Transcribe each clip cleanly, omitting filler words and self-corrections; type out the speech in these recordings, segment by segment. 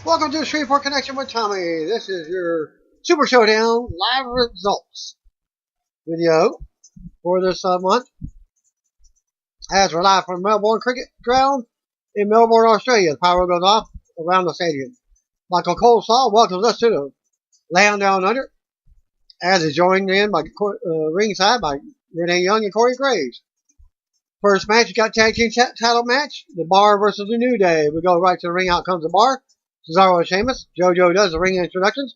Welcome to the Stream for Connection with Tommy. This is your Super Showdown live results video for this month. As we're live from Melbourne Cricket Ground in Melbourne, Australia. The power goes off around the stadium. Michael Coleslaw welcomes us to the Land Down Under, as is joined in by ringside by Renee Young and Corey Graves. First match, we got tag team title match, the Bar versus the New Day. We go right to the ring. Out comes the Bar. Cesaro and Sheamus. JoJo does the ring introductions.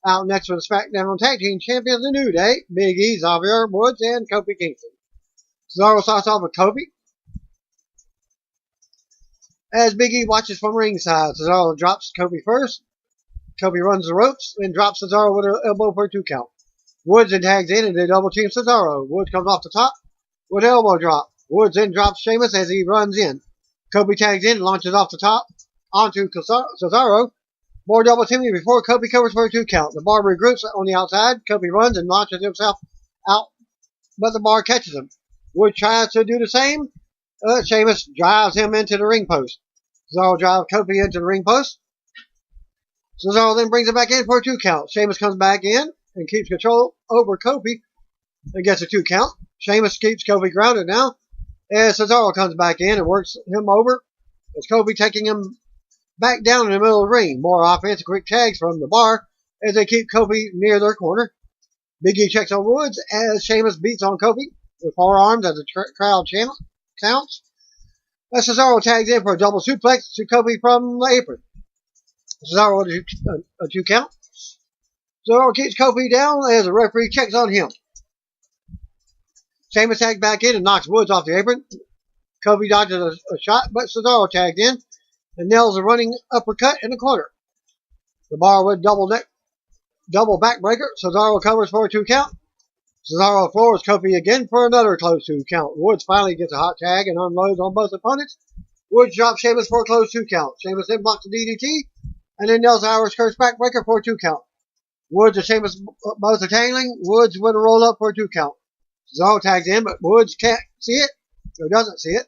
Out next for the SmackDown Tag Team Champions, the New Day, Big E, Xavier Woods, and Kofi Kingston. Cesaro starts off with Kofi. As Big E watches from ringside, Cesaro drops Kofi first. Kofi runs the ropes, then drops Cesaro with an elbow for a 2 count. Woods then tags in and they double team Cesaro. Woods comes off the top with an elbow drop. Woods then drops Sheamus as he runs in. Kofi tags in and launches off the top onto Cesaro. More double teaming before Kofi covers for a 2 count. The Bar regroups on the outside. Kofi runs and launches himself out, but the Bar catches him. Wood tries to do the same. Sheamus drives him into the ring post. Cesaro drives Kofi into the ring post. Cesaro then brings him back in for a 2 count. Sheamus comes back in and keeps control over Kofi and gets a 2 count. Sheamus keeps Kofi grounded now as Cesaro comes back in and works him over. As Kofi taking him back down in the middle of the ring. More offense, quick tags from the Bar as they keep Kofi near their corner. Big E checks on Woods as Sheamus beats on Kofi with forearms as the crowd counts. As Cesaro tags in for a double suplex to Kofi from the apron. Cesaro with a 2 count. Cesaro keeps Kofi down as the referee checks on him. Sheamus tags back in and knocks Woods off the apron. Kofi dodges a shot, but Cesaro tagged in and nails a running uppercut in the corner. The Bar with double backbreaker. Cesaro covers for a 2 count. Cesaro floors Kofi again for another close 2 count. Woods finally gets a hot tag and unloads on both opponents. Woods drops Sheamus for a close 2 count. Sheamus then blocks the DDT and then nails the Irish Curse backbreaker for a 2 count. Woods and Sheamus both are tangling. Woods with a roll up for a 2 count. Cesaro tags in, but Woods can't see it, or doesn't see it.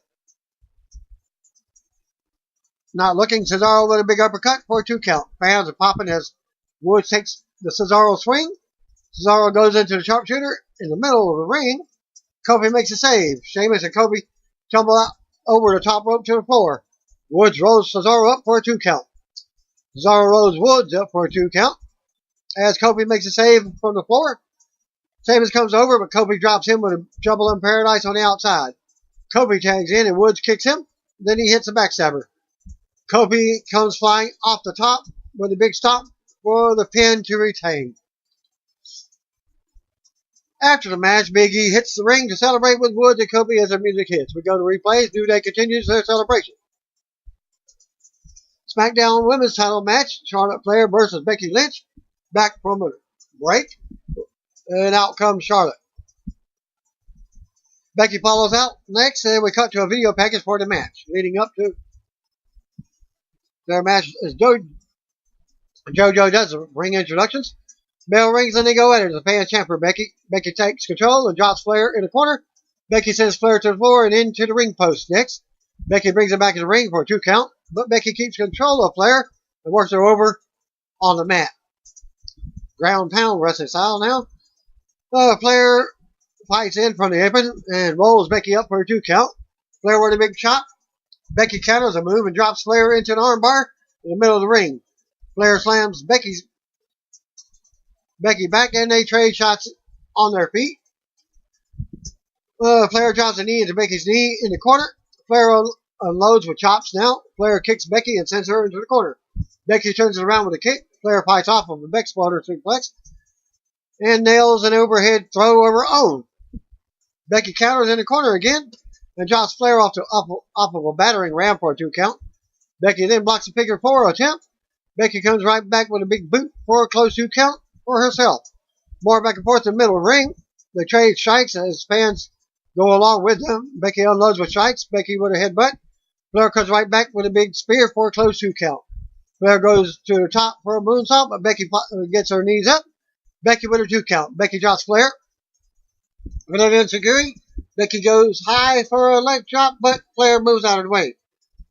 Not looking, Cesaro with a big uppercut for a 2 count. Fans are popping as Woods takes the Cesaro swing. Cesaro goes into the sharpshooter in the middle of the ring. Kofi makes a save. Sheamus and Kofi tumble out over the top rope to the floor. Woods rolls Cesaro up for a 2 count. Cesaro rolls Woods up for a 2 count. As Kofi makes a save from the floor. Sheamus comes over, but Kofi drops him with a Trouble in Paradise on the outside. Kofi tags in and Woods kicks him. Then he hits a backstabber. Kofi comes flying off the top with a big stomp for the pin to retain. After the match, Big E hits the ring to celebrate with Woods and Kofi as the music hits. We go to replays. New Day continues their celebration. SmackDown Women's Title match. Charlotte Flair versus Becky Lynch. Back from a break. And out comes Charlotte. Becky follows out next, and we cut to a video package for the match. Leading up to their match is JoJo does the ring introductions. Bell rings and they go at it. The fans chant for Becky. Becky takes control and drops Flair in the corner. Becky sends Flair to the floor and into the ring post next. Becky brings him back in the ring for a 2 count, but Becky keeps control of Flair and works her over on the mat. Ground pound wrestling style now. Flair fights in from the apron and rolls Becky up for a 2 count. Flair with a big chop. Becky counters a move and drops Flair into an armbar in the middle of the ring. Flair slams Becky back and they trade shots on their feet. Flair drops a knee into Becky's knee in the corner. Flair unloads with chops now. Flair kicks Becky and sends her into the corner. Becky turns it around with a kick. Flair fights off of a back spotter suplex and nails an overhead throw of her own. Becky counters in the corner again and drops Flair off of a battering ram for a 2 count. Becky then blocks a figure 4 attempt. Becky comes right back with a big boot for a close 2 count for herself. More back and forth in the middle of the ring. They trade strikes as fans go along with them. Becky unloads with strikes. Becky with a headbutt. Flair comes right back with a big spear for a close 2 count. Flair goes to the top for a moonsault, but Becky gets her knees up. Becky with her 2 count. Becky drops Flair with an enziguri. Becky goes high for a leg drop, but Flair moves out of the way.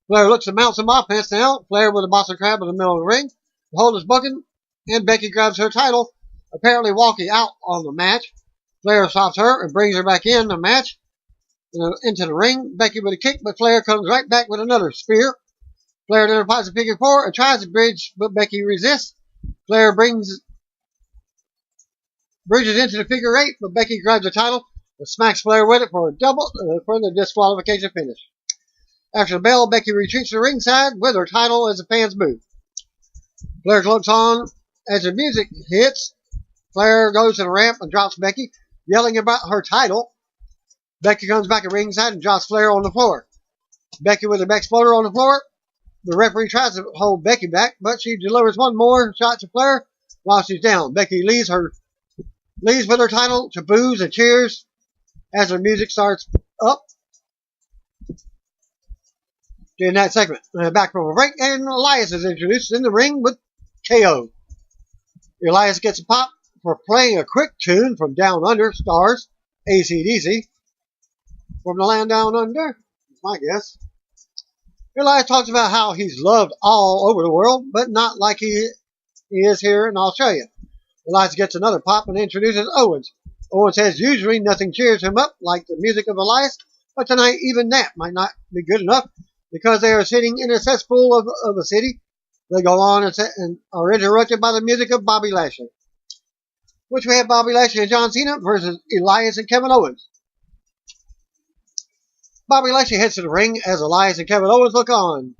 Flair looks to mount some offense now. Flair with a Boston Crab in the middle of the ring. hold is booking, and Becky grabs her title, apparently walking out on the match. Flair stops her and brings her back in the match, into the ring. Becky with a kick, but Flair comes right back with another spear. Flair then applies a figure four and tries to bridge, but Becky resists. Flair bridges into the figure eight, but Becky grabs the title and smacks Flair with it for the disqualification finish. After the bell, Becky retreats to ringside with her title as the fans move. Flair looks on as the music hits. Flair goes to the ramp and drops Becky, yelling about her title. Becky comes back at ringside and drops Flair on the floor. Becky with a back exploder on the floor. The referee tries to hold Becky back, but she delivers one more shot to Flair while she's down. Becky leaves with her title to boos and cheers as the music starts up. In that segment, back from a break, and Elias is introduced in the ring with KO. Elias gets a pop for playing a quick tune from Down Under Stars, AC/DC, from the land down under, is my guess. Elias talks about how he's loved all over the world, but not like he is here in Australia. Elias gets another pop and introduces Owens. Owens says usually nothing cheers him up like the music of Elias, but tonight even that might not be good enough because they are sitting in a cesspool of a city. They go on and are interrupted by the music of Bobby Lashley, which we have Bobby Lashley and John Cena versus Elias and Kevin Owens. Bobby Lashley heads to the ring as Elias and Kevin Owens look on.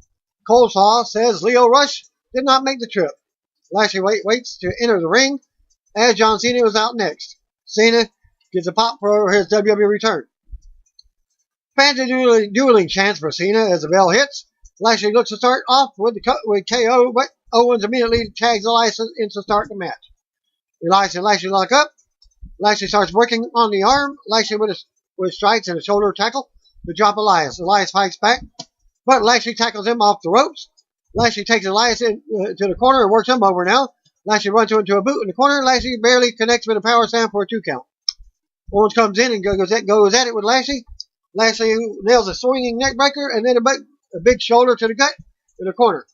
Coleslaw says Leo Rush did not make the trip. Lashley waits to enter the ring as John Cena was out next. Cena gets a pop for his WWE return. Fans are dueling chants for Cena as the bell hits. Lashley looks to start off with KO, but Owens immediately tags Elias into start the match. Elias and Lashley lock up. Lashley starts working on the arm. Lashley with strikes and a shoulder tackle to drop Elias. Elias fights back, but Lashley tackles him off the ropes. Lashley takes Elias to the corner and works him over now. Lashley runs into a boot in the corner. Lashley barely connects with a power slam for a 2 count. Owens comes in and goes at it with Lashley. Lashley nails a swinging neck breaker and then a big shoulder to the gut in the corner.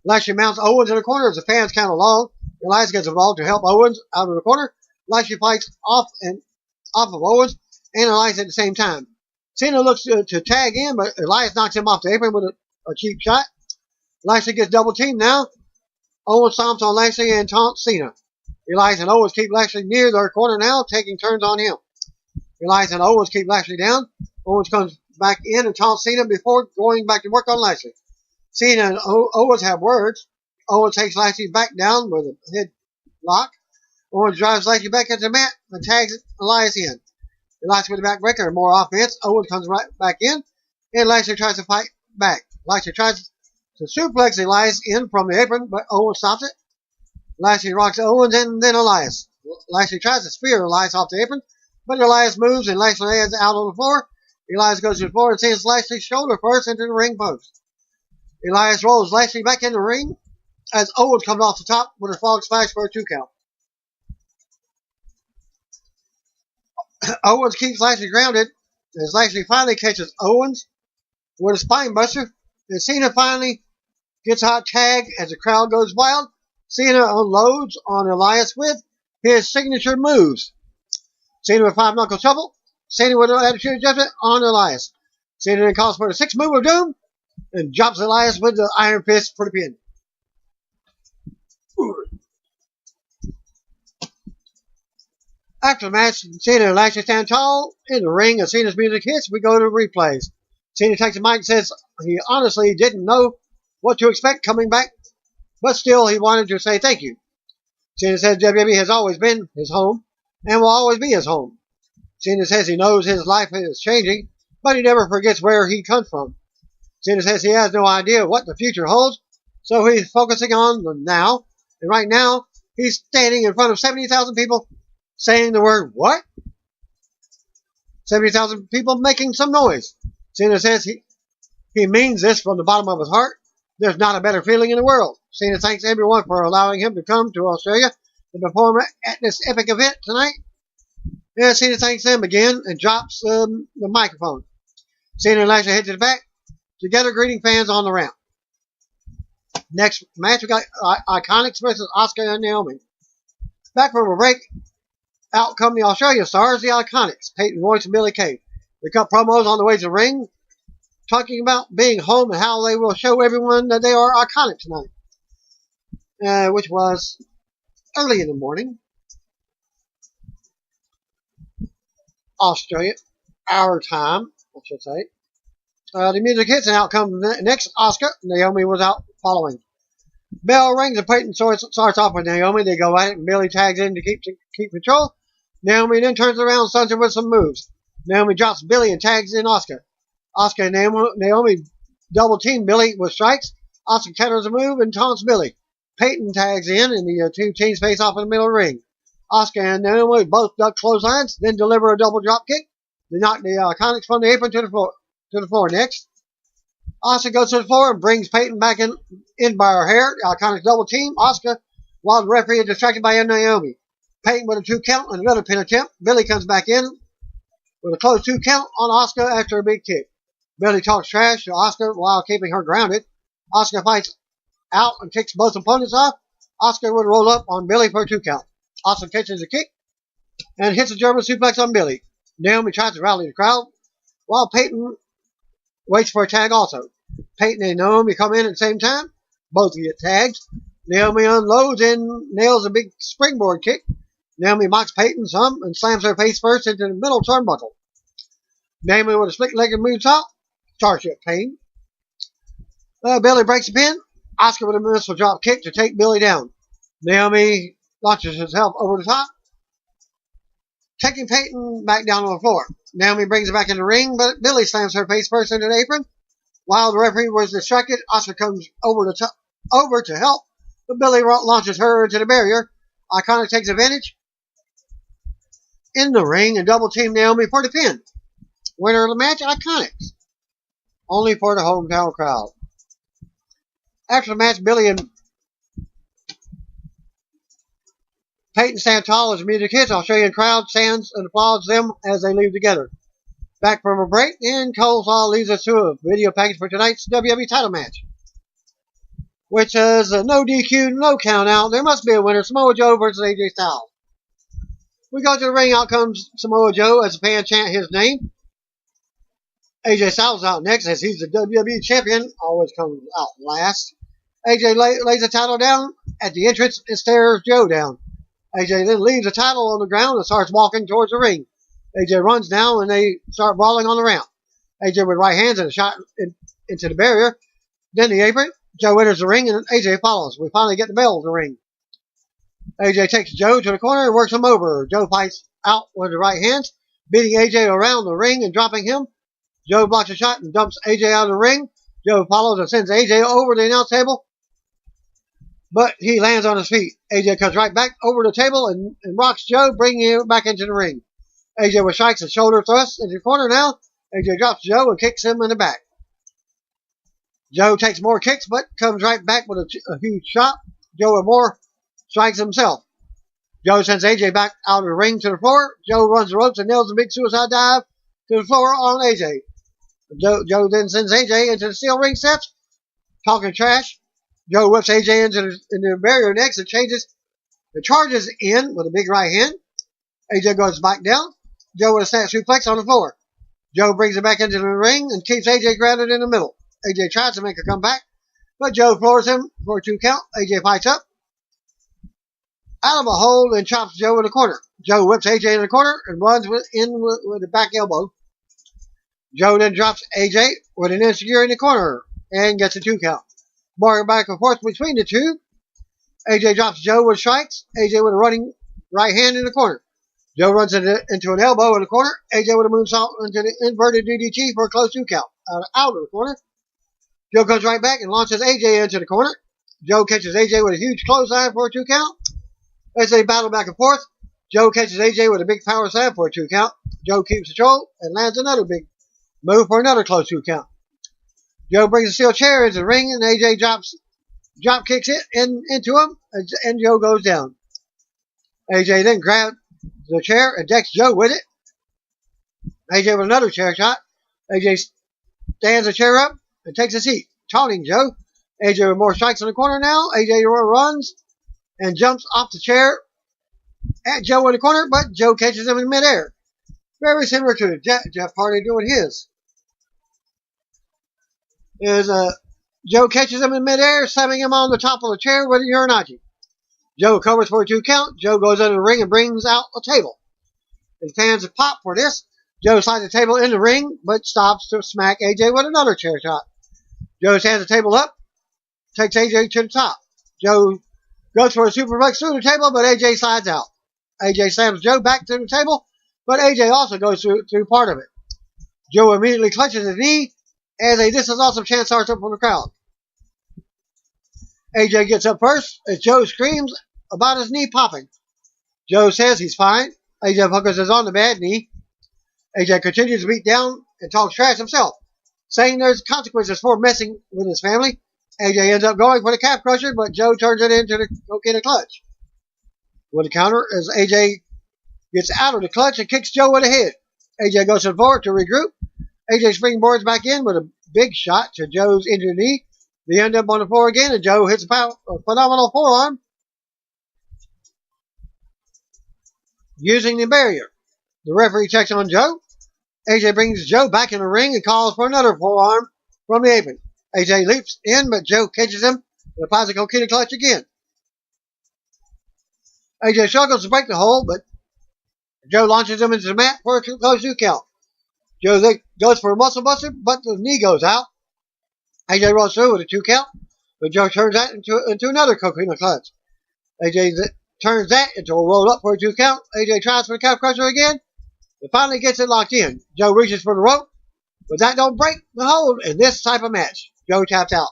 Lashley mounts Owens in the corner as the fans count along. Elias gets involved to help Owens out of the corner. Lashley fights off of Owens and Elias at the same time. Cena looks to tag in, but Elias knocks him off the apron with a cheap shot. Lashley gets double teamed now. Owens stomps on Lashley and taunts Cena. Elias and Owens keep Lashley near their corner now, taking turns on him. Elias and Owens keep Lashley down. Owens comes back in and taunts Cena before going back to work on Lashley. Cena and Owens have words. Owens takes Lashley back down with a head lock. Owens drives Lashley back into the mat and tags Elias in. Elias with the backbreaker and more offense. Owens comes right back in, and Lashley tries to fight back. Lashley tries to suplex Elias in from the apron, but Owens stops it. Lashley rocks Owens and then Elias. Lashley tries to spear Elias off the apron, but Elias moves and Lashley lands out on the floor. Elias goes to the floor and sends Lashley's shoulder first into the ring post. Elias rolls Lashley back in the ring as Owens comes off the top with a frog splash for a 2 count. Owens keeps Lashley grounded as Lashley finally catches Owens with a spine buster. And Cena finally gets a hot tag as the crowd goes wild. Cena unloads on Elias with his signature moves. Cena with 5 knuckle shuffle. Cena with an attitude adjustment on Elias. Cena then calls for the 6 move of doom and drops Elias with the iron fist for the pin. After the match, Cena and Lashley stand tall in the ring as Cena's music hits. We go to replays. Cena takes the mic and says he honestly didn't know what to expect coming back, but still he wanted to say thank you. Cena says WWE has always been his home and will always be his home. Cena says he knows his life is changing, but he never forgets where he comes from. Cena says he has no idea what the future holds, so he's focusing on the now. And right now, he's standing in front of 70,000 people saying the word what? 70,000 people making some noise. Cena says he means this from the bottom of his heart. There's not a better feeling in the world. Cena thanks everyone for allowing him to come to Australia to perform at this epic event tonight. And Cena thanks them again and drops the microphone. Cena and Lashley head to the back, together greeting fans on the ramp. Next match, we got Iconics versus Asuka and Naomi. Back from a break, out come the Australia stars, the Iconics, Peyton Royce and Billie Kay. They cut promos on the way to the ring, talking about being home and how they will show everyone that they are iconic tonight, which was early in the morning. Australia, our time, I should say. The music hits and out comes next Asuka. Naomi was out following. Bell rings and Peyton starts off with Naomi. They go at it and Billie tags in to keep control. Naomi then turns around and stuns her with some moves. Naomi drops Billie and tags in Asuka. Asuka and Naomi double team Billie with strikes. Asuka counters a move and taunts Billie. Peyton tags in and the two teams face off in the middle of the ring. Asuka and Naomi both duck clotheslines, then deliver a double drop kick. They knock the Iconics from the apron to the floor next. Asuka goes to the floor and brings Peyton back in by her hair. The Iconics double team Asuka while the referee is distracted by Naomi. Peyton with a 2 count and another pin attempt. Billie comes back in with a close 2 count on Asuka after a big kick. Billie talks trash to Asuka while keeping her grounded. Asuka fights out and kicks both opponents off. Asuka would roll up on Billie for a 2 count. Asuka catches a kick and hits a German suplex on Billie. Naomi tries to rally the crowd while Peyton waits for a tag also. Peyton and Naomi come in at the same time. Both get tagged. Naomi unloads and nails a big springboard kick. Naomi mocks Peyton some and slams her face first into the middle turnbuckle. Naomi with a split-legged moonsault. Starship Pain. Billie breaks the pin. Asuka with a missile drop kick to take Billie down. Naomi launches herself over the top, taking Peyton back down on the floor. Naomi brings her back in the ring, but Billie slams her face first into the apron. While the referee was distracted, Asuka comes over to help, but Billie launches her into the barrier. Iconic takes advantage in the ring and double team Naomi for the pin. Winner of the match, Iconics. Only for the hometown crowd. After the match, Billie and Peyton stand tall as the music hits. Australian crowd stands and applauds them as they leave together. Back from a break, and Coleslaw leads us to a video package for tonight's WWE title match, which is a no DQ, no count out. There must be a winner. Samoa Joe versus AJ Styles. We go to the ring. Out comes Samoa Joe as the fans chant his name. AJ Styles out next as he's the WWE champion. Always comes out last. AJ lays the title down at the entrance and stares Joe down. AJ then leaves the title on the ground and starts walking towards the ring. AJ runs down and they start brawling on the ramp. AJ with right hands and a shot into the barrier. Then the apron. Joe enters the ring and AJ follows. We finally get the bell of the ring. AJ takes Joe to the corner and works him over. Joe fights out with the right hands, beating AJ around the ring and dropping him. Joe blocks a shot and dumps AJ out of the ring. Joe follows and sends AJ over the announce table, but he lands on his feet. AJ comes right back over the table and rocks Joe, bringing him back into the ring. AJ with strikes and shoulder thrusts into the corner now. AJ drops Joe and kicks him in the back. Joe takes more kicks, but comes right back with a huge shot. Joe with more strikes himself. Joe sends AJ back out of the ring to the floor. Joe runs the ropes and nails a big suicide dive to the floor on AJ. Joe then sends AJ into the steel ring steps, talking trash. Joe whips AJ into the barrier next and charges in with a big right hand. AJ goes back down. Joe with a snap suplex on the floor. Joe brings it back into the ring and keeps AJ grounded in the middle. AJ tries to make a comeback, but Joe floors him for a 2 count. AJ fights up out of a hole and chops Joe in the corner. Joe whips AJ in the corner and runs with the back elbow. Joe then drops AJ with an insecure in the corner and gets a 2 count. Barring back and forth between the two. AJ drops Joe with strikes. AJ with a running right hand in the corner. Joe runs into an elbow in the corner. AJ with a moonsault into the inverted DDT for a close 2 count. Out of the corner. Joe comes right back and launches AJ into the corner. Joe catches AJ with a huge clothesline for a 2 count. As they battle back and forth, Joe catches AJ with a big power slam for a 2 count. Joe keeps control and lands another big move for another close 2 count. Joe brings a steel chair into the ring and AJ drop kicks it into him and Joe goes down. AJ then grabs the chair and decks Joe with it. AJ with another chair shot. AJ stands the chair up and takes a seat, taunting Joe. AJ with more strikes in the corner now. AJ runs and jumps off the chair at Joe in the corner, but Joe catches him in midair. Very similar to Jeff Hardy doing his. Joe catches him in midair, slamming him on the top of the chair with a Uranagi. Joe covers for a 2 count. Joe goes under the ring and brings out a table. His fans pop for this. Joe slides the table in the ring, but stops to smack AJ with another chair shot. Joe stands the table up, takes AJ to the top. Joe goes for a superplex through the table, but AJ slides out. AJ slams Joe back to the table, but AJ also goes through part of it. Joe immediately clutches his knee as a "This is awesome" chant starts up from the crowd. AJ gets up first as Joe screams about his knee popping. Joe says he's fine. AJ focuses on the bad knee. AJ continues to beat down and talks trash himself, saying there's consequences for messing with his family. AJ ends up going for the calf crusher, but Joe turns it into the coquina clutch. With a counter as AJ gets out of the clutch and kicks Joe in the head. AJ goes forward to regroup. AJ springboards back in with a big shot to Joe's injured knee. They end up on the floor again, and Joe hits a phenomenal forearm using the barrier. The referee checks on Joe. AJ brings Joe back in the ring and calls for another forearm from the apron. AJ leaps in, but Joe catches him and applies a coquina clutch again. AJ struggles to break the hold, but Joe launches him into the mat for a close 2 count. Joe then goes for a muscle buster, but the knee goes out. AJ rolls through with a 2 count, but Joe turns that into another coquina clutch. AJ turns that into a roll up for a 2 count. AJ tries for the calf crusher again, and finally gets it locked in. Joe reaches for the rope, but that don't break the hold in this type of match. Joe taps out.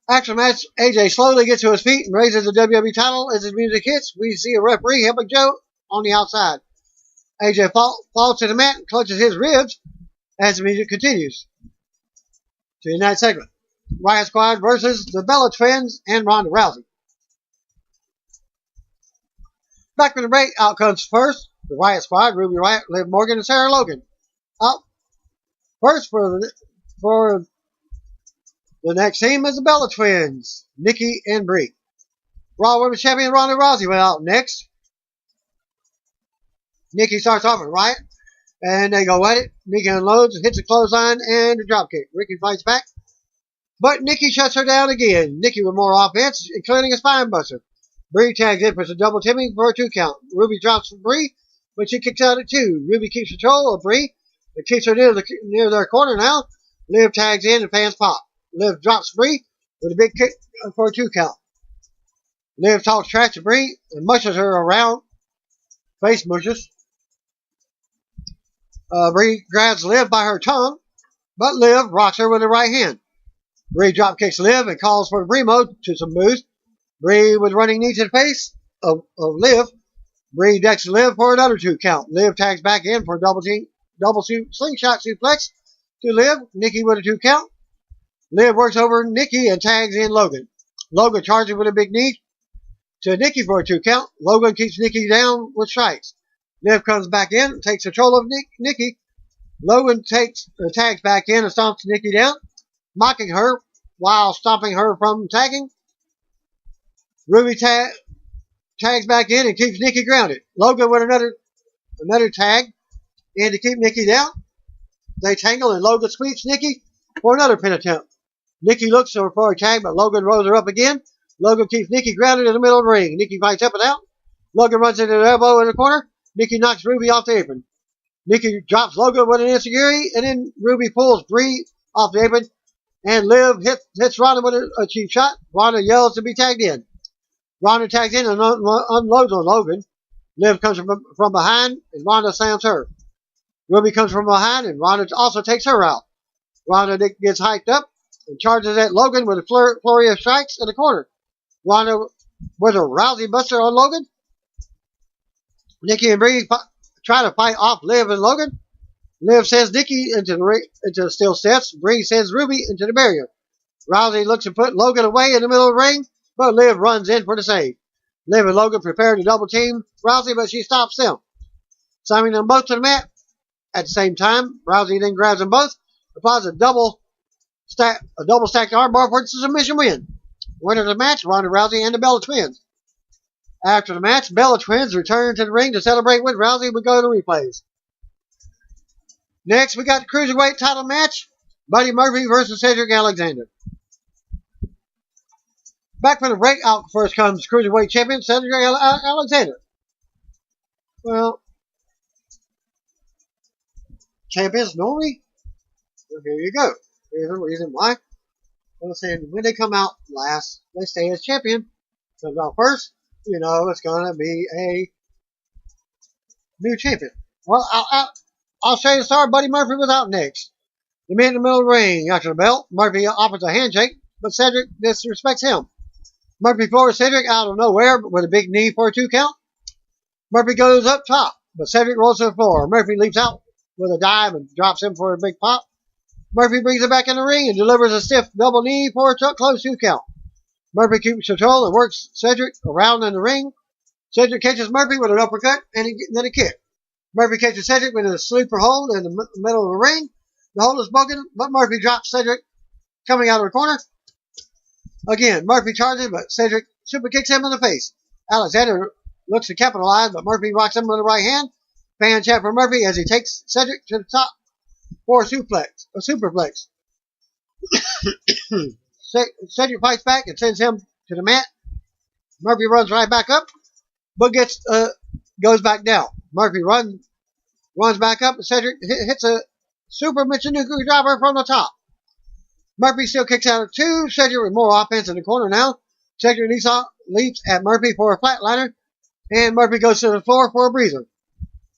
After the match, AJ slowly gets to his feet and raises the WWE title as his music hits. We see a referee helping Joe on the outside. AJ falls to the mat and clutches his ribs as the music continues. To the next segment, Riot Squad versus the Bella Twins and Ronda Rousey. Back from the break, out comes first the Riot Squad: Ruby Riott, Liv Morgan, and Sarah Logan. Out first for the next team is the Bella Twins, Nikki and Brie. Raw Women's Champion Ronda Rousey went out next. Nikki starts off with Riott, and they go at it. Nikki unloads and hits a clothesline and a dropkick. Ricky fights back, but Nikki shuts her down again. Nikki with more offense, including a spine buster. Brie tags in for some double tipping for a 2 count. Ruby drops for Brie, but she kicks out at 2. Ruby keeps control of Brie and keeps her near their corner now. Liv tags in and fans pop. Liv drops Brie with a big kick for a 2 count. Liv talks trash to Brie and mushes her around. Face mushes. Brie grabs Liv by her tongue, but Liv rocks her with her right hand. Brie drop kicks Liv and calls for Brie mode to some moves. Brie with running knee to the face of Liv. Brie decks Liv for another 2 count. Liv tags back in for a double slingshot suplex to Liv. Nikki with a 2 count. Liv works over Nikki and tags in Logan. Logan charges with a big knee to Nikki for a 2 count. Logan keeps Nikki down with strikes. Liv comes back in, takes control of Nikki. Logan tags back in and stomps Nikki down, mocking her while stopping her from tagging. Ruby tags back in and keeps Nikki grounded. Logan with another tag in to keep Nikki down. They tangle and Logan sweeps Nikki for another pin attempt. Nikki looks for a tag, but Logan rolls her up again. Logan keeps Nikki grounded in the middle of the ring. Nikki fights up and out. Logan runs into the elbow in the corner. Nikki knocks Ruby off the apron. Nikki drops Logan with an enziguri, and then Ruby pulls Brie off the apron, and Liv hits Ronda with a cheap shot. Ronda yells to be tagged in. Ronda tags in and unloads on Logan. Liv comes from behind, and Ronda slams her. Ruby comes from behind, and Ronda also takes her out. Ronda gets hiked up and charges at Logan with a flurry of strikes in the corner. Ronda with a Rousey buster on Logan. Nikki and Brie try to fight off Liv and Logan. Liv sends Nikki into the steel steps. Brie sends Ruby into the barrier. Rousey looks to put Logan away in the middle of the ring, but Liv runs in for the save. Liv and Logan prepare to double team Rousey, but she stops them, slamming them both to the mat. At the same time, Rousey then grabs them both, applies a double A double stacked armbar for the submission win. Winner of the match, Ronda Rousey and the Bella Twins. After the match, Bella Twins return to the ring to celebrate with Rousey. We go to replays. Next, we got the Cruiserweight title match. Buddy Murphy versus Cedric Alexander. Back from the breakout, first comes Cruiserweight champion Cedric Alexander. Well, champions normally, well, here you go. Here's the reason why. I was saying, when they come out last, they stay as champion. Comes out first, you know it's going to be a new champion. Well, I'll show you the star. Buddy Murphy was out next. The man in the middle of the ring after the belt. Murphy offers a handshake, but Cedric disrespects him. Murphy floors Cedric out of nowhere with a big knee for a 2 count. Murphy goes up top, but Cedric rolls to the floor. Murphy leaps out with a dive and drops him for a big pop. Murphy brings it back in the ring and delivers a stiff double knee for a close 2 count. Murphy keeps control and works Cedric around in the ring. Cedric catches Murphy with an uppercut and then a kick. Murphy catches Cedric with a sleeper hold in the middle of the ring. The hold is broken, but Murphy drops Cedric coming out of the corner. Again, Murphy charges, but Cedric super kicks him in the face. Alexander looks to capitalize, but Murphy rocks him with the right hand. Fan chant for Murphy as he takes Cedric to the top for a superplex. Cedric fights back and sends him to the mat. Murphy runs right back up, but goes back down. Murphy runs back up, and Cedric hits a super Michinoku driver from the top. Murphy still kicks out of 2. Cedric with more offense in the corner now. Cedric leaps at Murphy for a flatliner, and Murphy goes to the floor for a breather.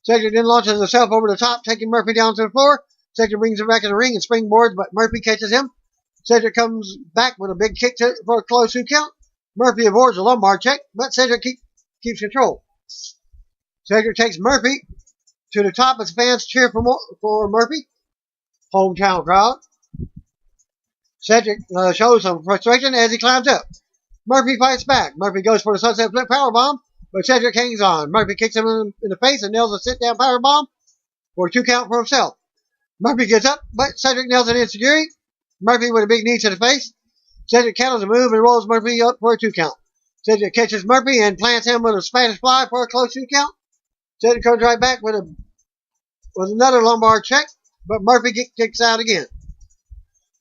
Cedric then launches himself over the top, taking Murphy down to the floor. Cedric brings him back in the ring and springboards, but Murphy catches him. Cedric comes back with a big kick for a close 2 count. Murphy avoids a lumbar check, but Cedric keeps control. Cedric takes Murphy to the top as fans cheer for Murphy. Hometown crowd. Cedric shows some frustration as he climbs up. Murphy fights back. Murphy goes for the sunset flip powerbomb, but Cedric hangs on. Murphy kicks him in the face and nails a sit-down powerbomb for a 2 count for himself. Murphy gets up, but Cedric nails an enziguri. Murphy with a big knee to the face. Cedric counters the move and rolls Murphy up for a 2 count. Cedric catches Murphy and plants him with a Spanish fly for a close 2 count. Cedric comes right back with another lumbar check, but Murphy kicks out again.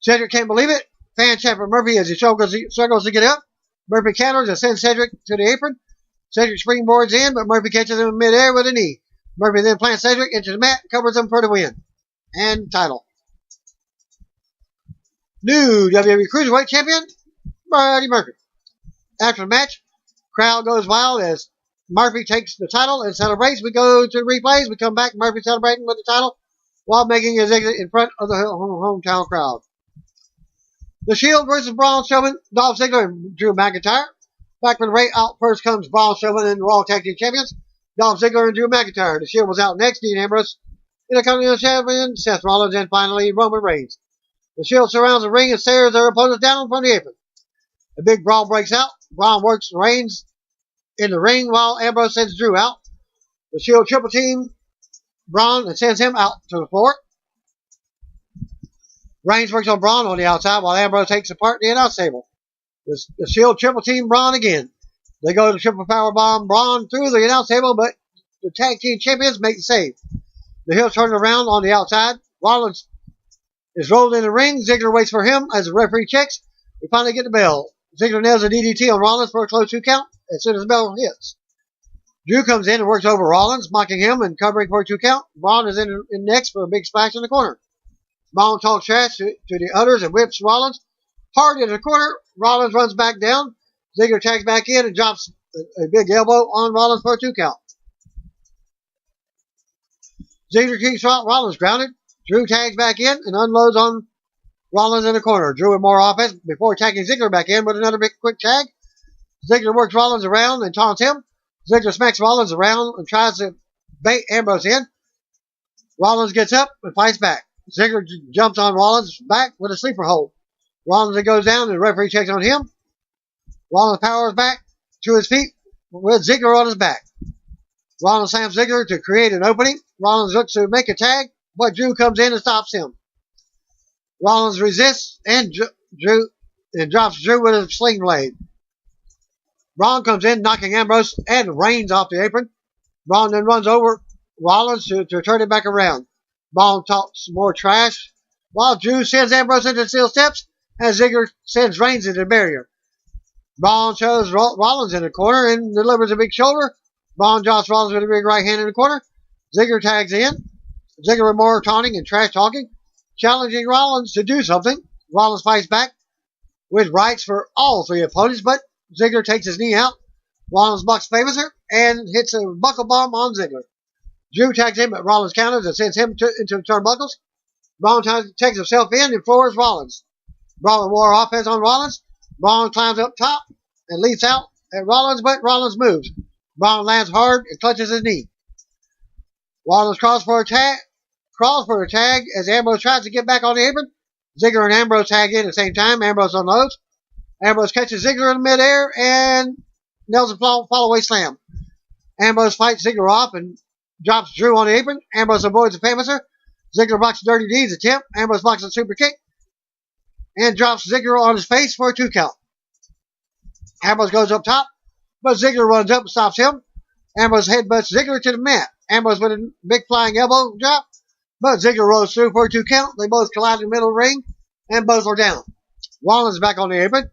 Cedric can't believe it. Fan chant for Murphy as he struggles to get up. Murphy counters and sends Cedric to the apron. Cedric springboards in, but Murphy catches him in midair with a knee. Murphy then plants Cedric into the mat and covers him for the win. And title. New WWE Cruiserweight Champion, Buddy Murphy. After the match, crowd goes wild as Murphy takes the title and celebrates. We go to the replays. We come back, Murphy celebrating with the title while making his exit in front of the hometown crowd. The Shield versus Braun Strowman, Dolph Ziggler, and Drew McIntyre. Back when Ray out first comes Braun Strowman and the Raw Tag Team Champions, Dolph Ziggler and Drew McIntyre. The Shield was out next, Dean Ambrose, Intercontinental Champion, Seth Rollins, and finally Roman Reigns. The Shield surrounds the ring and stares their opponents down from the apron. A big brawl breaks out. Braun works Reigns in the ring while Ambrose sends Drew out. The Shield triple team Braun and sends him out to the floor. Reigns works on Braun on the outside while Ambrose takes apart the announce table. The Shield triple team Braun again. They go to triple powerbomb Braun through the announce table, but the tag team champions make the save. The heel turns around on the outside. Rollins is rolled in the ring. Ziggler waits for him as the referee checks. We finally get the bell. Ziggler nails a DDT on Rollins for a close 2 count as soon as the bell hits. Drew comes in and works over Rollins, mocking him and covering for a 2 count. Braun is in next for a big splash in the corner. Braun talks trash to the others and whips Rollins hard into the corner. Rollins runs back down. Ziggler tags back in and drops a big elbow on Rollins for a 2 count. Ziggler keeps Rollins grounded. Drew tags back in and unloads on Rollins in the corner. Drew with more offense before tagging Ziggler back in with another big quick tag. Ziggler works Rollins around and taunts him. Ziggler smacks Rollins around and tries to bait Ambrose in. Rollins gets up and fights back. Ziggler jumps on Rollins' back with a sleeper hold. Rollins goes down and the referee checks on him. Rollins powers back to his feet with Ziggler on his back. Rollins slams Ziggler to create an opening. Rollins looks to make a tag, but Drew comes in and stops him. Rollins resists and drops Drew with a sling blade. Braun comes in, knocking Ambrose and Reigns off the apron. Braun then runs over Rollins to turn it back around. Braun talks more trash, while Drew sends Ambrose into steel steps, and Ziggler sends Reigns into the barrier. Braun shoves Rollins in the corner and delivers a big shoulder. Braun drops Rollins with a big right hand in the corner. Ziggler tags in. Ziggler with more taunting and trash talking, challenging Rollins to do something. Rollins fights back with rights for all three opponents, but Ziggler takes his knee out. Rollins blocks Fameasser and hits a buckle bomb on Ziggler. Drew tags him, but Rollins counters and sends him into the turnbuckles. Braun takes himself in and floors Rollins. Braun war offense on Rollins. Braun climbs up top and leaps out at Rollins, but Rollins moves. Braun lands hard and clutches his knee. Rollins crawls for a tag as Ambrose tries to get back on the apron. Ziggler and Ambrose tag in at the same time. Ambrose unloads. Ambrose catches Ziggler in midair and nails a fall-away slam. Ambrose fights Ziggler off and drops Drew on the apron. Ambrose avoids the Fameasser. Ziggler blocks the Dirty Deeds attempt. Ambrose blocks a super kick and drops Ziggler on his face for a 2 count. Ambrose goes up top, but Ziggler runs up and stops him. Ambrose headbutts Ziggler to the mat. Ambrose with a big flying elbow drop, but Ziggler rolls through for a 2 count. They both collide in the middle of the ring, and both are down. Rollins is back on the apron.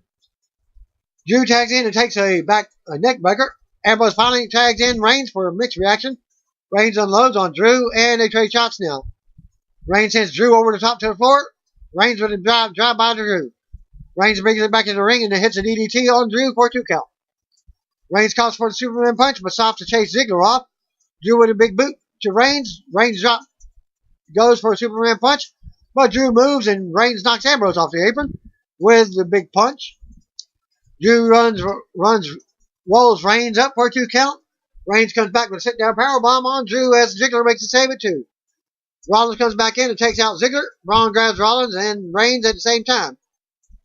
Drew tags in and takes a neck breaker. Ambrose finally tags in Reigns for a mixed reaction. Reigns unloads on Drew, and they trade shots now. Reigns sends Drew over the top to the floor. Reigns with a drive by Drew. Reigns brings it back into the ring and then hits a DDT on Drew for a 2 count. Reigns calls for the Superman punch, but stops to chase Ziggler off. Drew with a big boot to Reigns. Reigns goes for a Superman punch, but Drew moves and Reigns knocks Ambrose off the apron with the big punch. Drew rolls Reigns up for a 2 count. Reigns comes back with a sit-down powerbomb on Drew as Ziggler makes a save at 2. Rollins comes back in and takes out Ziggler. Braun grabs Rollins and Reigns at the same time.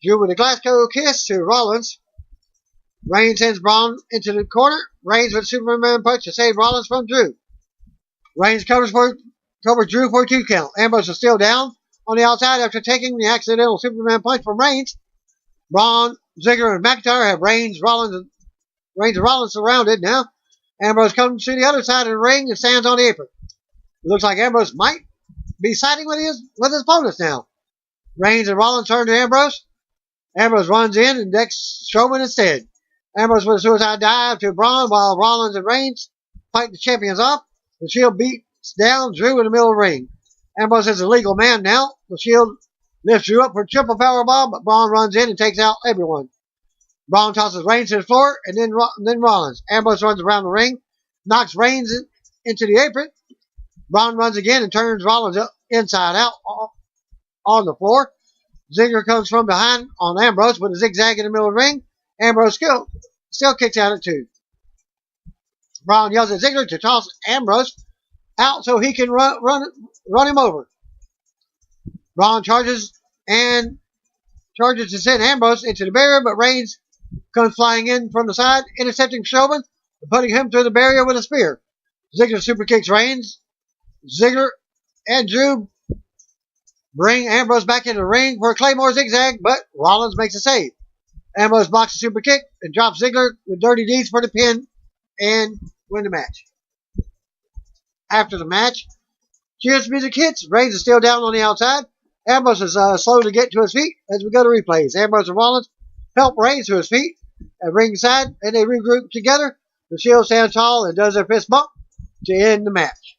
Drew with a Glasgow kiss to Rollins. Reigns sends Braun into the corner. Reigns with a Superman punch to save Rollins from Drew. Reigns covers Drew for a 2 count. Ambrose is still down on the outside after taking the accidental Superman punch from Reigns. Braun, Ziggler, and McIntyre have Reigns and Rollins surrounded now. Ambrose comes to the other side of the ring and stands on the apron. It looks like Ambrose might be siding with his opponents now. Reigns and Rollins turn to Ambrose. Ambrose runs in and decks Strowman instead. Ambrose with a suicide dive to Braun while Rollins and Reigns fight the champions off. The Shield beats down Drew in the middle of the ring. Ambrose is a legal man now. The Shield lifts Drew up for a triple powerbomb, but Braun runs in and takes out everyone. Braun tosses Reigns to the floor and then Rollins. Ambrose runs around the ring, knocks Reigns into the apron. Braun runs again and turns Rollins inside out on the floor. Ziggler comes from behind on Ambrose with a zigzag in the middle of the ring. Ambrose still kicks out at 2. Braun yells at Ziggler to toss Ambrose out so he can run him over. Braun charges to send Ambrose into the barrier, but Reigns comes flying in from the side, intercepting Strowman and putting him through the barrier with a spear. Ziggler super kicks Reigns. Ziggler and Drew bring Ambrose back into the ring for a Claymore zigzag, but Rollins makes a save. Ambrose blocks a super kick and drops Ziggler with Dirty Deeds for the pin and win the match. After the match, cheers music hits. Reigns is still down on the outside. Ambrose is slow to get to his feet as we go to replays. Ambrose and Rollins help Reigns to his feet at ringside, and they regroup together. The Shield stands tall and does their fist bump to end the match.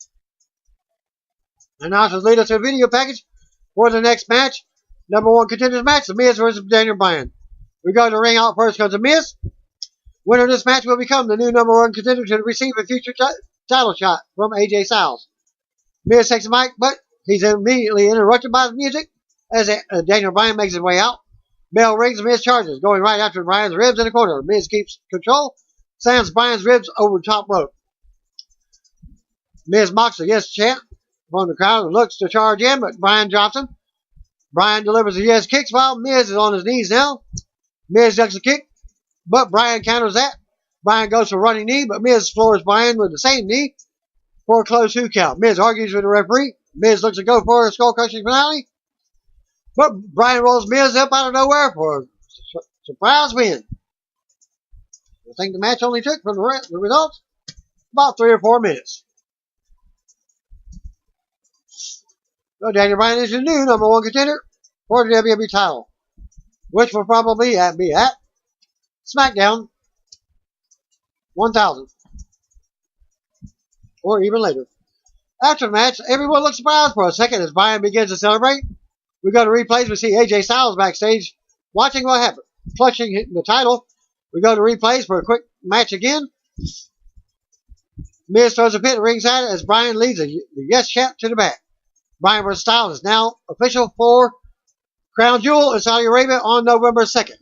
Announcers lead us to a video package for the next match. Number 1 contenders match, The Miz versus Daniel Bryan. We go to ring out first comes The Miz. Winner of this match will become the new number 1 contender to receive a future title shot from AJ Styles. Miz takes the mic, but he's immediately interrupted by the music as Daniel Bryan makes his way out. Bell rings, the Miz charges, going right after Bryan's ribs in the corner. Miz keeps control, slams Bryan's ribs over the top rope. Miz mocks a yes chant from the crowd and looks to charge in, but Bryan drops him. Bryan delivers a yes kicks while Miz is on his knees now. Miz ducks a kick, but Bryan counters that. Bryan goes for a running knee, but Miz floors Bryan with the same knee for a close 2 count. Miz argues with the referee. Miz looks to go for a skull-crushing finale, But Brian rolls Miz up out of nowhere for a surprise win. I think the match only took, from the results, about 3 or 4 minutes. So Daniel Bryan is your new #1 contender for the WWE title, which will probably be at SmackDown 1000 or even later. After the match, everyone looks surprised for a second as Bryan begins to celebrate. We go to replays. We see AJ Styles backstage watching what happened, clutching the title. We go to replays for a quick match again. Miz throws a pit at ringside as Bryan leads the Yes chant to the back. Bryan vs. Styles is now official for Crown Jewel in Saudi Arabia on November 2nd.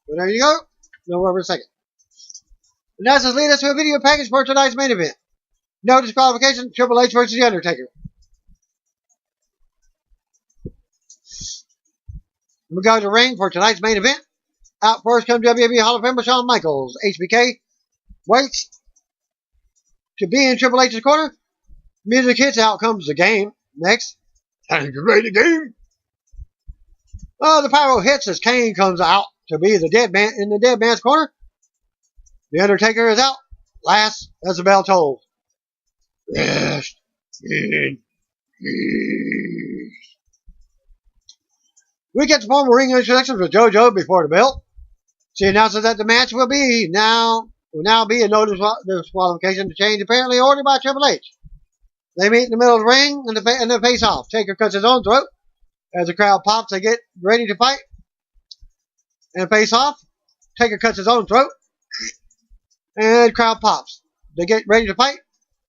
So there you go, November 2nd. And that's just lead us to a video package for tonight's main event. No disqualification, Triple H versus The Undertaker. We go to the ring for tonight's main event. Out first comes WWE Hall of Famer Shawn Michaels. HBK waits to be in Triple H's corner. Music hits, out comes the game. Next, time to get ready to game. The pyro hits as Kane comes out to be the dead man in the dead man's corner. The Undertaker is out last as the bell tolls. Rest in peace. We get the formal ring introductions with JoJo before the bell. She announces that the match will now be a no disqualification to change, apparently ordered by Triple H. They meet in the middle of the ring and they face off. Taker cuts his own throat. As the crowd pops, they get ready to fight and face off. Taker cuts his own throat and the crowd pops. They get ready to fight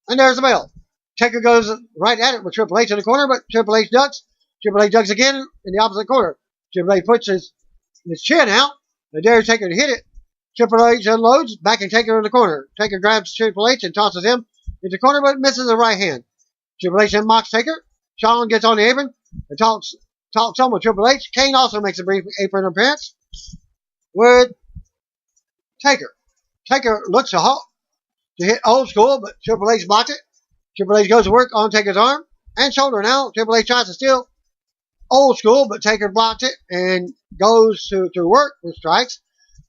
and there's the bell. Taker goes right at it with Triple H in the corner, but Triple H ducks. Triple H ducks again in the opposite corner. Triple H puts his chin out and dares Taker to hit it. Triple H unloads, backing Taker in the corner. Taker grabs Triple H and tosses him into the corner, but misses the right hand. Triple H then mocks Taker. Shawn gets on the apron and talks on with Triple H. Kane also makes a brief apron appearance with Taker. Taker looks to hit Old School, but Triple H blocked it. Triple H goes to work on Taker's arm and shoulder now. Triple H tries to steal Old School, but Taker blocked it and goes to work with strikes.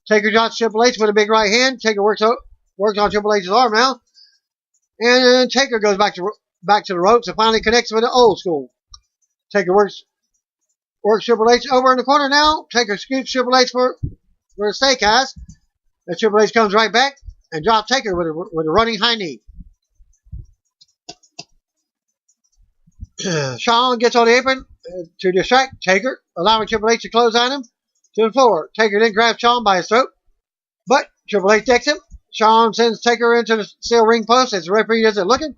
Taker drops Triple H with a big right hand. Taker works on Triple H's arm now. And Taker goes back to the ropes and finally connects with the Old School. Taker works Triple H over in the corner now. Taker scoops Triple H for a steak eyes. And Triple H comes right back and drops Taker with a running high knee. Shawn gets on the apron to distract Taker, allowing Triple H to close on him to the floor. Taker then grabs Shawn by his throat, but Triple H decks him. Shawn sends Taker into the steel ring post as the referee isn't looking.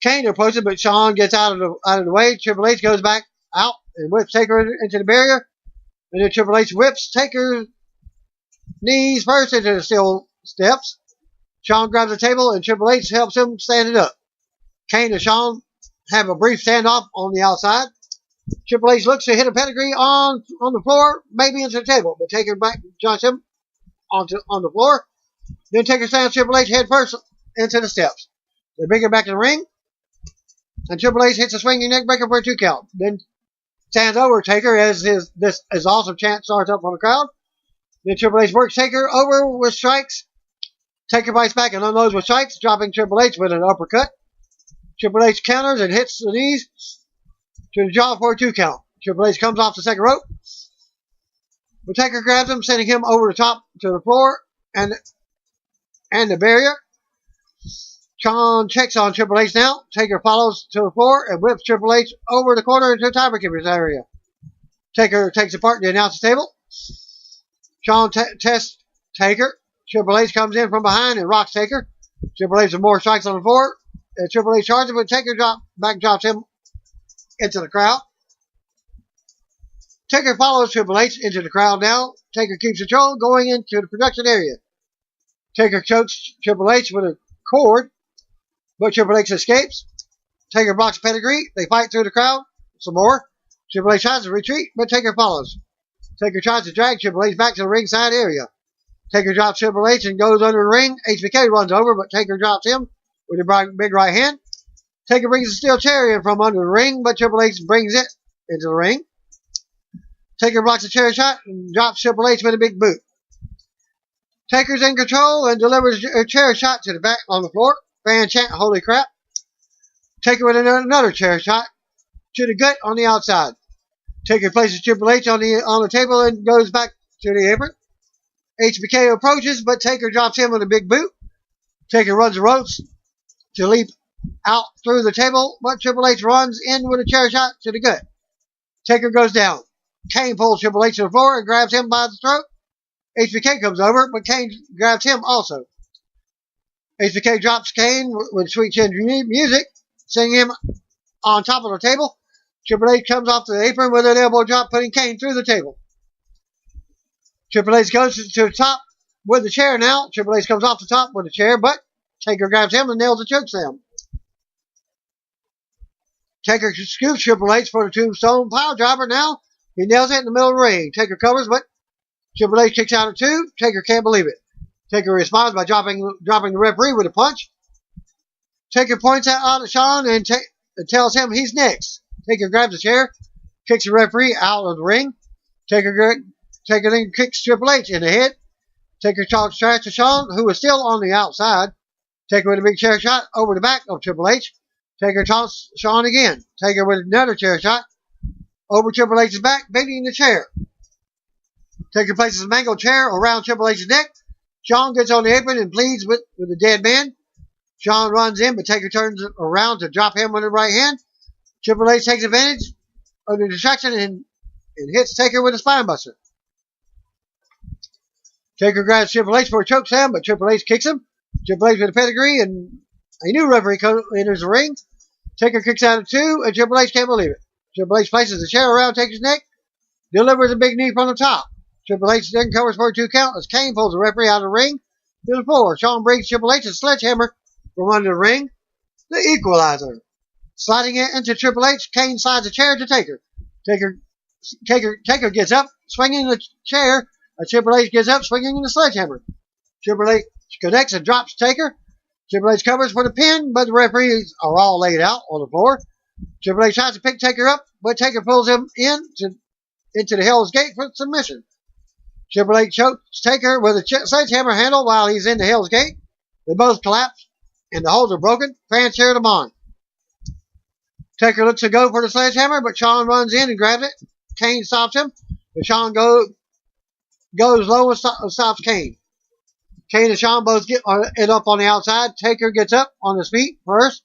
Kane approaches, but Shawn gets out of the way. Triple H goes back out and whips Taker into the barrier. And then Triple H whips Taker's knees first into the steel steps. Shawn grabs the table and Triple H helps him stand it up. Kane and Shawn have a brief standoff on the outside. Triple H looks to hit a pedigree on the floor, maybe into the table, but Taker back jumps him on the floor. Then Taker slams Triple H head first into the steps. They bring him back to the ring, and Triple H hits a swinging neck breaker for a 2 count. Then stands over Taker as this awesome chant starts up from the crowd. Then Triple H works Taker over with strikes. Taker bites back and unloads with strikes, dropping Triple H with an uppercut. Triple H counters and hits the knees to the jaw for a 2 count. Triple H comes off the second rope, but Taker grabs him, sending him over the top to the floor and the barrier. Shawn checks on Triple H now. Taker follows to the floor and whips Triple H over the corner into the tiebreaker area. Taker takes apart the announcer's table. Shawn tests Taker. Triple H comes in from behind and rocks Taker. Triple H with more strikes on the floor. Triple H charges, but Taker drops him into the crowd. Taker follows Triple H into the crowd now. Taker keeps control going into the production area. Taker chokes Triple H with a cord, but Triple H escapes. Taker blocks pedigree. They fight through the crowd some more. Triple H tries to retreat, but Taker follows. Taker tries to drag Triple H back to the ringside area. Taker drops Triple H and goes under the ring. HBK runs over, but Taker drops him with a big right hand. Taker brings a steel chair in from under the ring, but Triple H brings it into the ring. Taker blocks a chair shot and drops Triple H with a big boot. Taker's in control and delivers a chair shot to the back on the floor. Fan chant, holy crap. Taker with another chair shot to the gut on the outside. Taker places Triple H on the table and goes back to the apron. HBK approaches, but Taker drops him with a big boot. Taker runs the ropes to leap out through the table, but Triple H runs in with a chair shot to the gut. Taker goes down. Kane pulls Triple H to the floor and grabs him by the throat. HBK comes over, but Kane grabs him also. HBK drops Kane with sweet chin music, sending him on top of the table. Triple H comes off the apron with an elbow drop, putting Kane through the table. Triple H goes to the top with the chair now. Triple H comes off the top with the chair, but Taker grabs him and nails a chokeslam. Taker scoops Triple H for the tombstone pile driver now. He nails it in the middle of the ring. Taker covers, but Triple H kicks out at 2. Taker can't believe it. Taker responds by dropping the referee with a punch. Taker points out at Shawn and tells him he's next. Taker grabs a chair, kicks the referee out of the ring. Taker then kicks Triple H in the head. Taker talks trash to Shawn, who is still on the outside. Taker with a big chair shot over the back of Triple H. Taker taunts Shawn again. Taker with another chair shot over Triple H's back, beating the chair. Taker places a mangled chair around Triple H's neck. Shawn gets on the apron and pleads with the dead man. Shawn runs in, but Taker turns around to drop him with the right hand. Triple H takes advantage of the distraction and hits Taker with a spine buster. Taker grabs Triple H for a chokeslam, but Triple H kicks him. Triple H with a pedigree, and a new referee enters the ring. Taker kicks out at 2, and Triple H can't believe it. Triple H places the chair around Taker's neck, delivers a big knee from the top. Triple H then covers for a 2 count as Kane pulls the referee out of the ring to the floor. Shawn brings Triple H a sledgehammer from under the ring, the equalizer. Sliding it into Triple H, Kane slides a chair to Taker. Taker gets up, swinging the chair. Triple H gets up, swinging the sledgehammer. Triple H connects and drops Taker. Triple H covers for the pin, but the referees are all laid out on the floor. Triple H tries to pick Taker up, but Taker pulls him into the Hell's Gate for submission. Triple H chokes Taker with a sledgehammer handle while he's in the Hell's Gate. They both collapse, and the holds are broken. Fans cheer them on. Taker looks to go for the sledgehammer, but Shawn runs in and grabs it. Kane stops him, but Shawn goes low and stops Kane. Kane and Shawn both end up on the outside. Taker gets up on his feet first.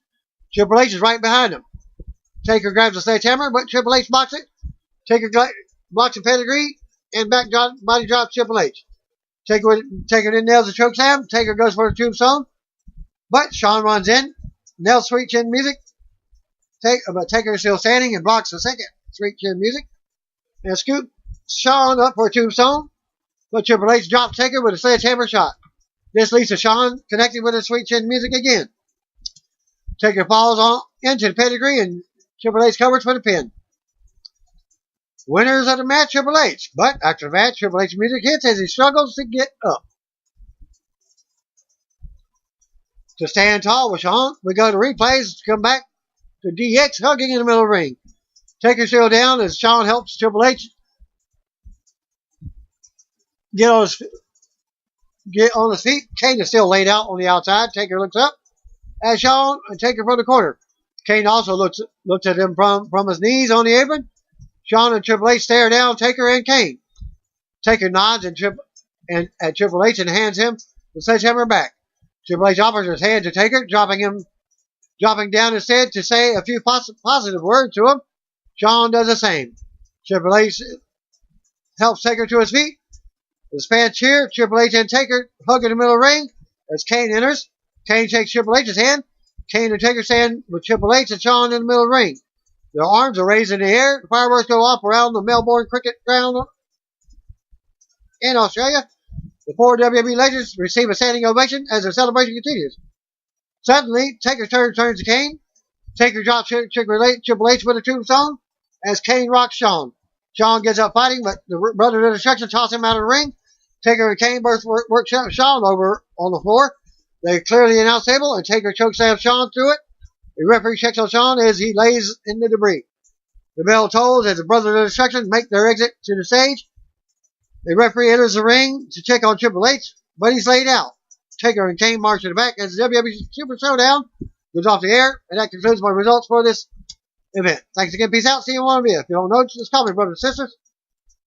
Triple H is right behind him. Taker grabs the sledgehammer, but Triple H blocks it. Taker blocks a pedigree and body drops Triple H. Taker then nails the chokeslam. Taker goes for the tombstone, but Shawn runs in, nails sweet chin music. But Taker is still standing and blocks the second sweet chin music. And scoops Shawn up for a tombstone, but Triple H drops Taker with a sledgehammer shot. This leads to Shawn connecting with the sweet chin music again. Taker falls into the pedigree and Triple H covers for the pin. Winners of the match, Triple H. But after the match, Triple H music hits as he struggles to get up. To stand tall with Shawn, we go to replays to come back to DX hugging in the middle of the ring. Taker still down as Shawn helps Triple H get on his feet. Kane is still laid out on the outside. Taker looks up at Shawn and Taker from the corner. Kane also looks at him from his knees on the apron. Shawn and Triple H stare down Taker and Kane. Taker nods at Triple H and hands him the sledgehammer back. Triple H offers his hand to Taker, dropping down instead to say a few positive words to him. Shawn does the same. Triple H helps Taker to his feet. The fans cheer. Triple H and Taker hug in the middle of the ring as Kane enters. Kane shakes Triple H's hand. Kane and Taker stand with Triple H and Shawn in the middle of the ring. Their arms are raised in the air. The fireworks go off around the Melbourne cricket ground in Australia. The 4 WWE legends receive a standing ovation as the celebration continues. Suddenly, Taker turns to Kane. Taker drops Triple H with a tombstone as Kane rocks Shawn. Shawn gets up fighting, but the Brothers of Destruction toss him out of the ring. Taker and Kane both work Shawn over on the floor. They clear the announce table, and Taker chokeslams Shawn through it. The referee checks on Shawn as he lays in the debris. The bell tolls as the Brothers of Destruction make their exit to the stage. The referee enters the ring to check on Triple H, but he's laid out. Taker and Kane march to the back as the WWE Super Showdown goes off the air, and that concludes my results for this event. Thanks again. Peace out. See you in one of you. If you don't know, just call me, brothers and sisters.